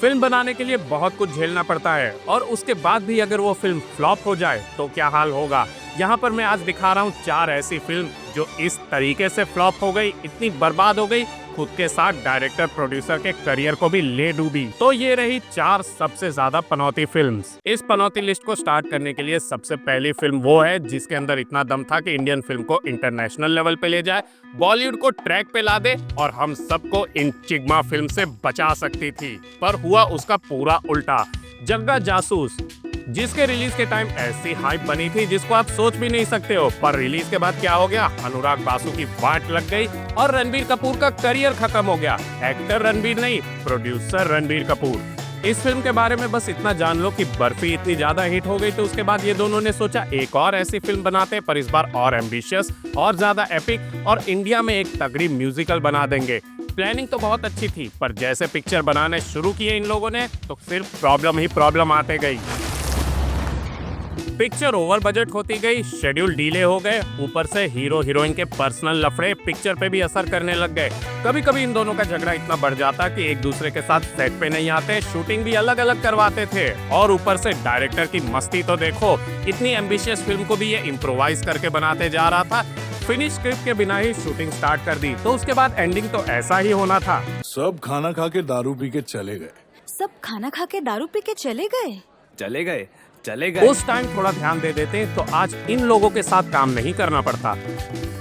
Film बनाने के लिए बहुत कुछ झेलना पड़ता है और उसके बाद भी अगर वो फिल्म फ्लॉप हो जाए तो क्या हाल होगा। यहाँ पर मैं आज दिखा रहा हूँ 4 ऐसी फिल्म जो इस तरीके से फ्लॉप हो गई, इतनी बर्बाद हो गई, खुद के साथ डायरेक्टर प्रोड्यूसर के करियर को भी ले डूबी। तो ये रही 4 सबसे ज्यादा पनौती फिल्म्स। इस पनौती लिस्ट को स्टार्ट करने के लिए सबसे पहली फिल्म वो है जिसके अंदर इतना दम था कि इंडियन फिल्म को इंटरनेशनल लेवल पे ले जाए, बॉलीवुड को ट्रैक पे ला दे और हम सबको इन चिगमा फिल्म से बचा सकती थी। पर हुआ उसका पूरा उल्टा। जग्गा जासूस, जिसके रिलीज के टाइम ऐसी हाइप बनी थी जिसको आप सोच भी नहीं सकते हो, पर रिलीज के बाद क्या हो गया, अनुराग बासु की वाट लग गई और रणबीर कपूर का करियर खत्म हो गया। एक्टर रणबीर नहीं, प्रोड्यूसर रणबीर कपूर। इस फिल्म के बारे में बस इतना जान लो कि बर्फी इतनी ज्यादा हिट हो गई तो उसके बाद ये दोनों ने सोचा एक और ऐसी फिल्म बनाते, पर इस बार और एम्बिशियस और ज्यादा एपिक और इंडिया में एक तगड़ी म्यूजिकल बना देंगे। प्लानिंग तो बहुत अच्छी थी, पर जैसे पिक्चर बनाने शुरू किए इन लोगों ने तो सिर्फ प्रॉब्लम ही प्रॉब्लम आते गई। पिक्चर ओवर बजट होती गई, शेड्यूल डीले हो गए, ऊपर से हीरो हीरोइन के पर्सनल लफड़े पिक्चर पे भी असर करने लग गए। कभी कभी इन दोनों का झगड़ा इतना बढ़ जाता कि एक दूसरे के साथ सेट पे नहीं आते, शूटिंग भी अलग अलग करवाते थे। और ऊपर से डायरेक्टर की मस्ती तो देखो, इतनी एम्बिशियस फिल्म को भी ये इम्प्रोवाइज करके बनाते जा रहा था। फिनिश स्क्रिप्ट के बिना ही शूटिंग स्टार्ट कर दी, तो उसके बाद एंडिंग तो ऐसा ही होना था। सब खाना खा के दारू पी के चले गए। सब खाना खा के दारू पी के चले गए। चले गए चले गए। उस टाइम थोड़ा ध्यान दे देते तो आज इन लोगों के साथ काम नहीं करना पड़ता।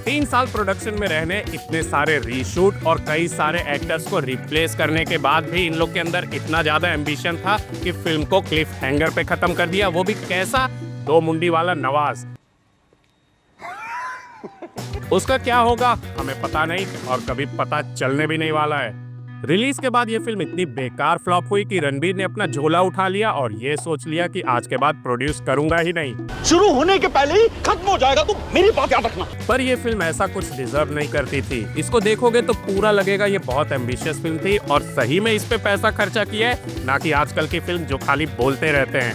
3 साल प्रोडक्शन में रहने, इतने सारे रीशूट और कई सारे एक्टर्स को रिप्लेस करने के बाद भी इन लोग के अंदर इतना ज्यादा एम्बिशन था कि फिल्म को क्लिफ हैंगर पे खत्म कर दिया। वो भी कैसा, 2 मुंडी वाला नवाज। उसका क्या होगा हमें पता नहीं और कभी पता चलने भी नहीं वाला है। रिलीज के बाद ये फिल्म इतनी बेकार फ्लॉप हुई कि रणबीर ने अपना झोला उठा लिया और ये सोच लिया कि आज के बाद प्रोड्यूस करूंगा ही नहीं। शुरू होने के पहले ही खत्म हो जाएगा, तो मेरी बात याद रखना। पर ये फिल्म ऐसा कुछ डिजर्व नहीं करती थी। इसको देखोगे तो पूरा लगेगा ये बहुत एम्बिशियस फिल्म थी और सही में इस पे पैसा खर्चा किया है, ना कि आजकल की फिल्म जो खाली बोलते रहते हैं।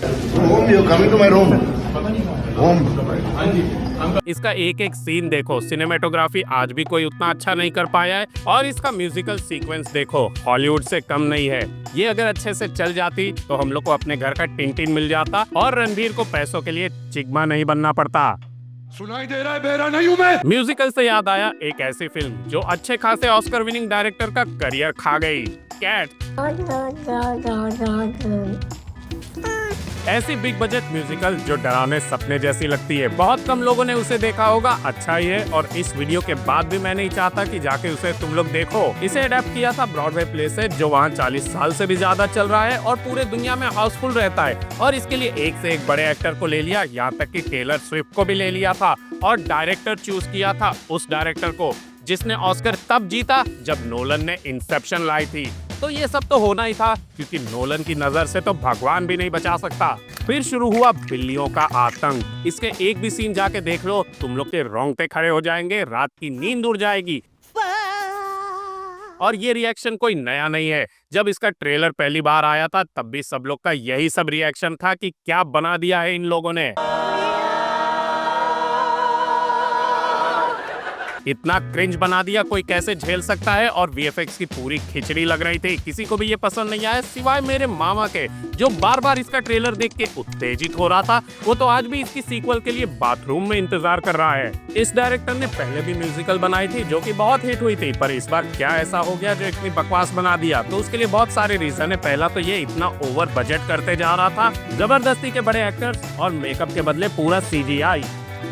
इसका एक एक सीन देखो, सिनेमेटोग्राफी आज भी कोई उतना अच्छा नहीं कर पाया है और इसका म्यूजिकल सीक्वेंस देखो, हॉलीवुड से कम नहीं है। ये अगर अच्छे से चल जाती तो हम लोग को अपने घर का टिन मिल जाता और रणबीर को पैसों के लिए चिगमा नहीं बनना पड़ता। सुनाई दे रहा है, बेरा नहीं हूं मैं। म्यूजिकल से याद आया एक ऐसी फिल्म जो अच्छे खासे ऑस्कर विनिंग डायरेक्टर का करियर खा गई, कैट। ऐसी बिग बजट म्यूजिकल जो डरावने सपने जैसी लगती है। बहुत कम लोगों ने उसे देखा होगा, अच्छा ही है। और इस वीडियो के बाद भी मैं नहीं चाहता कि जाके उसे तुम लोग देखो। इसे अडेप्ट किया था ब्रॉडवे प्ले से, जो वहाँ 40 साल से भी ज्यादा चल रहा है और पूरे दुनिया में हाउसफुल रहता है। और इसके लिए एक से एक बड़े एक्टर को ले लिया, यहाँ तक कि टेलर स्विफ्ट को भी ले लिया था। और डायरेक्टर चूज किया था उस डायरेक्टर को जिसने ऑस्कर तब जीता जब नोलन ने इंसेप्शन लाई थी। तो ये सब तो होना ही था, क्योंकि नोलन की नजर से तो भगवान भी नहीं बचा सकता। फिर शुरू हुआ बिल्लियों का आतंक। इसके एक भी सीन जाके देख लो, तुम लोग के रोंगटे खड़े हो जाएंगे, रात की नींद उड़ जाएगी। और ये रिएक्शन कोई नया नहीं है। जब इसका ट्रेलर पहली बार आया था तब भी सब लोग का यही सब रिएक्शन था कि क्या बना दिया है इन लोगों ने। इतना क्रिंज बना दिया, कोई कैसे झेल सकता है। और वीएफएक्स की पूरी खिचड़ी लग रही थी, किसी को भी ये पसंद नहीं आया सिवाय मेरे मामा के, जो बार बार इसका ट्रेलर देख के उत्तेजित हो रहा था। वो तो आज भी इसकी सीक्वल के लिए बाथरूम में इंतजार कर रहा है। इस डायरेक्टर ने पहले भी म्यूजिकल बनाई थी जो कि बहुत हिट हुई थी, पर इस बार क्या ऐसा हो गया जो इतनी बकवास बना दिया। तो उसके लिए बहुत सारे रीजन है। पहला तो ये इतना ओवर बजट करते जा रहा था, जबरदस्ती के बड़े एक्टर्स और मेकअप के बदले पूरा सीजीआई,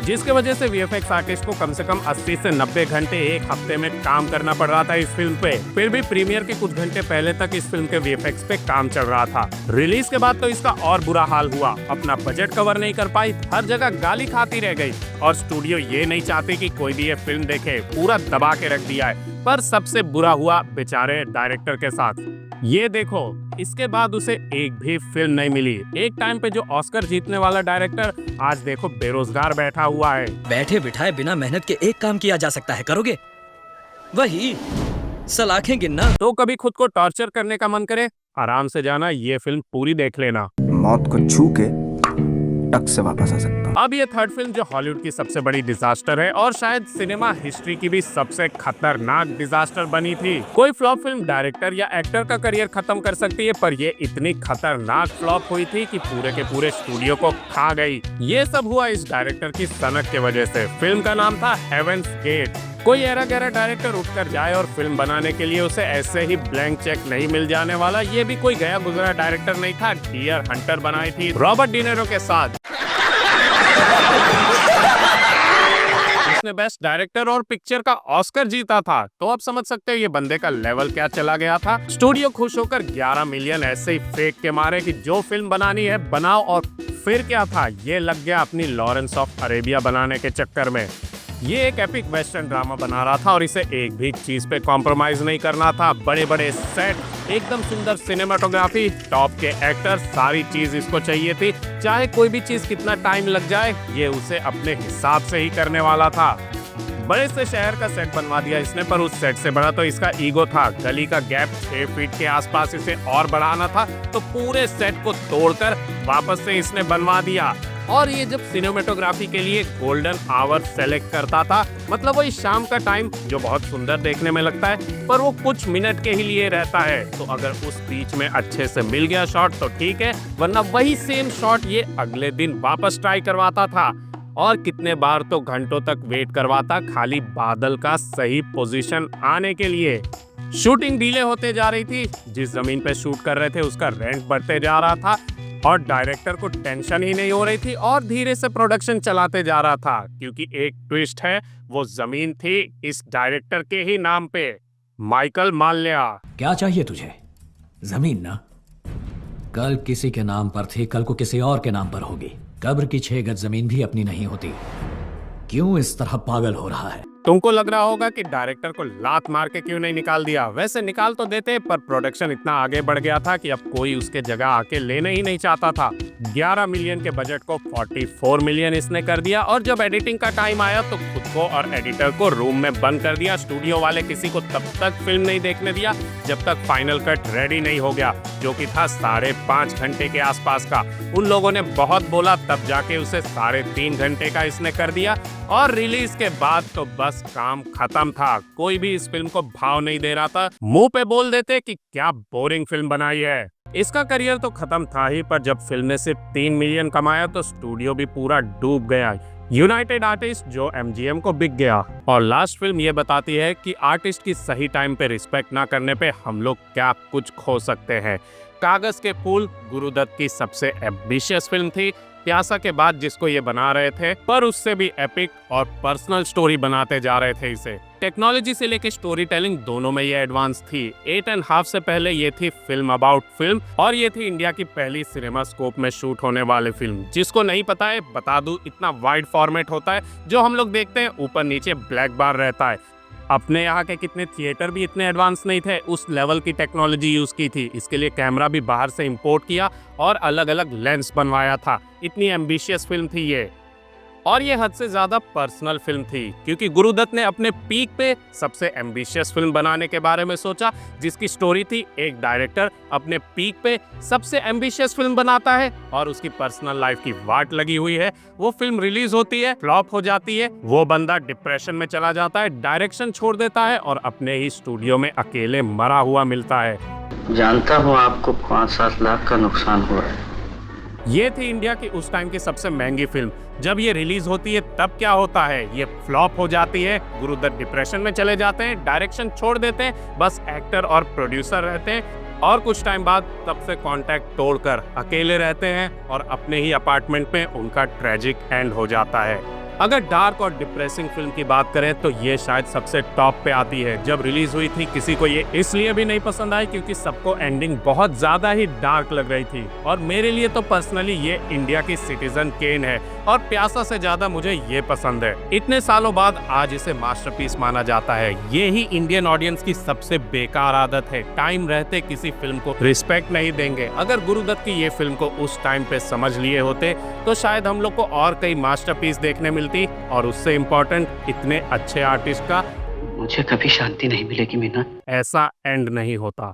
जिसके वजह से वीएफएक्स आर्टिस्ट को कम से कम 80 से 90 घंटे एक हफ्ते में काम करना पड़ रहा था इस फिल्म पे। फिर भी प्रीमियर के कुछ घंटे पहले तक इस फिल्म के वीएफएक्स पे काम चल रहा था। रिलीज के बाद तो इसका और बुरा हाल हुआ, अपना बजट कवर नहीं कर पाई, हर जगह गाली खाती रह गई। और स्टूडियो ये नहीं चाहती कि कोई भी ये फिल्म देखे, पूरा दबा के रख दिया है। पर सबसे बुरा हुआ बेचारे डायरेक्टर के साथ। ये देखो, इसके बाद उसे एक भी फिल्म नहीं मिली। एक टाइम पे जो ऑस्कर जीतने वाला डायरेक्टर आज देखो बेरोजगार बैठा हुआ है। बैठे बिठाए बिना मेहनत के एक काम किया जा सकता है, करोगे? वही सलाखें गिनना। तो कभी खुद को टॉर्चर करने का मन करे, आराम से जाना, ये फिल्म पूरी देख लेना। मौत को छू के टक से वापस आ सकता हूँ। अब ये थर्ड फिल्म जो हॉलीवुड की सबसे बड़ी डिजास्टर है और शायद सिनेमा हिस्ट्री की भी सबसे खतरनाक डिजास्टर बनी थी। कोई फ्लॉप फिल्म डायरेक्टर या एक्टर का करियर खत्म कर सकती है, पर ये इतनी खतरनाक फ्लॉप हुई थी कि पूरे के पूरे स्टूडियो को खा गई। ये सब हुआ इस डायरेक्टर की सनक की वजह से। फिल्म का नाम था हेवेंस गेट। कोई ऐरा गहरा डायरेक्टर उठकर जाए और फिल्म बनाने के लिए उसे ऐसे ही ब्लैंक चेक नहीं मिल जाने वाला। ये भी कोई गया गुजरा डायरेक्टर नहीं था। डियर हंटर बनाई थी रॉबर्ट डिनेरो के साथ। उसने बेस्ट डायरेक्टर और पिक्चर का ऑस्कर जीता था। तो आप समझ सकते हो ये बंदे का लेवल क्या चला गया था। स्टूडियो खुश होकर 11 मिलियन ऐसे ही फेंक के मारे कि जो फिल्म बनानी है बनाओ, और फिर क्या था, ये लग गया अपनी लॉरेंस ऑफ अरेबिया बनाने के चक्कर में। ये एक एपिक वेस्टर्न ड्रामा बना रहा था और इसे एक भी चीज पे कॉम्प्रोमाइज नहीं करना था। बड़े बड़े सेट, एकदम सुंदर सिनेमाटोग्राफी, टॉप के एक्टर, सारी चीज इसको चाहिए थी। चाहे कोई भी चीज कितना टाइम लग जाए, ये उसे अपने हिसाब से ही करने वाला था। बड़े से शहर का सेट बनवा दिया इसने, पर उस सेट से बड़ा तो इसका ईगो था। गली का गैप 6 फीट के आसपास इसे और बढ़ाना था, तो पूरे सेट को तोड़कर वापस से इसने बनवा दिया। और ये जब सिनेमेटोग्राफी के लिए गोल्डन आवर सेलेक्ट करता था, मतलब वही शाम का टाइम जो बहुत सुंदर देखने में लगता है, पर वो कुछ मिनट के ही लिए रहता है। तो अगर उस बीच में अच्छे से मिल गया शॉट तो ठीक है, वरना वही सेम शॉट ये अगले दिन वापस ट्राई करवाता था। और कितने बार तो घंटों तक वेट करवाता, खाली बादल का सही पोजीशन आने के लिए। शूटिंग डिले होते जा रही थी, जिस जमीन पे शूट कर रहे थे उसका रेंट बढ़ते जा रहा था और डायरेक्टर को टेंशन ही नहीं हो रही थी और धीरे से प्रोडक्शन चलाते जा रहा था। क्योंकि एक ट्विस्ट है, वो जमीन थी इस डायरेक्टर के ही नाम पे, माइकल माल्या। क्या चाहिए तुझे? जमीन ना? कल किसी के नाम पर थी, कल को किसी और के नाम पर होगी। कब्र की 6 गज जमीन भी अपनी नहीं होती। क्यों इस तरह पागल हो रहा है? तुमको लग रहा होगा कि डायरेक्टर को लात मार के क्यों नहीं निकाल दिया। वैसे निकाल तो देते, पर प्रोडक्शन इतना आगे बढ़ गया था कि अब कोई उसके जगह आके लेने ही नहीं चाहता था। 11 मिलियन के बजट को 44 मिलियन इसने कर दिया। और जब एडिटिंग का टाइम आया तो खुद को और एडिटर को रूम में बंद कर दिया। स्टूडियो वाले किसी को तब तक फिल्म नहीं देखने दिया जब तक फाइनल कट रेडी नहीं हो गया, जो कि था 5.5 घंटे के आसपास का। उन लोगों ने बहुत बोला, तब जाके उसे 3.5 घंटे का इसने कर दिया। और रिलीज के बाद तो बस काम खत्म था। कोई भी इस फिल्म को भाव नहीं दे रहा था। मुंह पे बोल देते कि क्या बोरिंग फिल्म बनाई है। इसका करियर तो खत्म था ही, पर जब फिल्म ने सिर्फ 3 मिलियन कमाया तो स्टूडियो भी पूरा डूब गया। यूनाइटेड आर्टिस्ट जो MGM को बिक गया। और लास्ट फिल्म ये बताती है कि आर्टिस्ट की सही टाइम पे रिस्पेक्ट ना करने पे हम लोग क्या कुछ खो सकते हैं। कागज के फूल गुरुदत्त की सबसे एम्बिशियस फिल्म थी, प्यासा के बाद जिसको ये बना रहे थे, पर उससे भी एपिक और पर्सनल स्टोरी बनाते जा रहे थे इसे। टेक्नोलॉजी से लेके स्टोरी टेलिंग दोनों में ये एडवांस थी। 8.5 से पहले ये थी फिल्म अबाउट फिल्म, और ये थी इंडिया की पहली सिनेमा स्कोप में शूट होने वाली फिल्म। जिसको नहीं पता है बता दूं, इतना वाइड फॉर्मेट होता है जो हम लोग देखते हैं, ऊपर नीचे ब्लैक बार रहता है। अपने यहाँ के कितने थिएटर भी इतने एडवांस नहीं थे, उस लेवल की टेक्नोलॉजी यूज की थी। इसके लिए कैमरा भी बाहर से इंपोर्ट किया और अलग अलग लेंस बनवाया था। इतनी एम्बिशियस फिल्म थी ये। और ये हद से ज्यादा पर्सनल फिल्म थी, क्योंकि गुरुदत्त ने अपने पीक पे सबसे एम्बिशियस फिल्म बनाने के बारे में सोचा, जिसकी स्टोरी थी एक डायरेक्टर अपने पीक पे सबसे एम्बिशियस फिल्म बनाता है और उसकी पर्सनल लाइफ की वाट लगी हुई है। वो फिल्म रिलीज होती है, फ्लॉप हो जाती है, वो बंदा डिप्रेशन में चला जाता है, डायरेक्शन छोड़ देता है और अपने ही स्टूडियो में अकेले मरा हुआ मिलता है। जानता हूँ आपको 5-7 लाख का नुकसान हुआ है। ये थी इंडिया की उस टाइम की सबसे महंगी फिल्म। जब ये रिलीज होती है तब क्या होता है, ये फ्लॉप हो जाती है। गुरुदत्त डिप्रेशन में चले जाते हैं, डायरेक्शन छोड़ देते हैं, बस एक्टर और प्रोड्यूसर रहते हैं। और कुछ टाइम बाद तब से कांटेक्ट तोड़कर अकेले रहते हैं और अपने ही अपार्टमेंट में उनका ट्रेजिक एंड हो जाता है। अगर डार्क और डिप्रेसिंग फिल्म की बात करें तो ये शायद सबसे टॉप पे आती है। जब रिलीज हुई थी किसी को ये इसलिए भी नहीं पसंद आई क्योंकि सबको एंडिंग बहुत ज्यादा ही डार्क लग रही थी। और मेरे लिए तो पर्सनली ये इंडिया की सिटीजन केन है और प्यासा से ज्यादा मुझे ये पसंद है। इतने सालों बाद आज इसे मास्टरपीस माना जाता है। ये ही इंडियन ऑडियंस की सबसे बेकार आदत है, टाइम रहते किसी फिल्म को रिस्पेक्ट नहीं देंगे। अगर गुरुदत्त की ये फिल्म को उस टाइम पे समझ लिए होते तो शायद हम लोग को और कई मास्टरपीस देखने मिलती, और उससे इम्पोर्टेंट इतने अच्छे आर्टिस्ट का मुझे कभी शांति नहीं मिलेगी मीना। ऐसा एंड नहीं होता।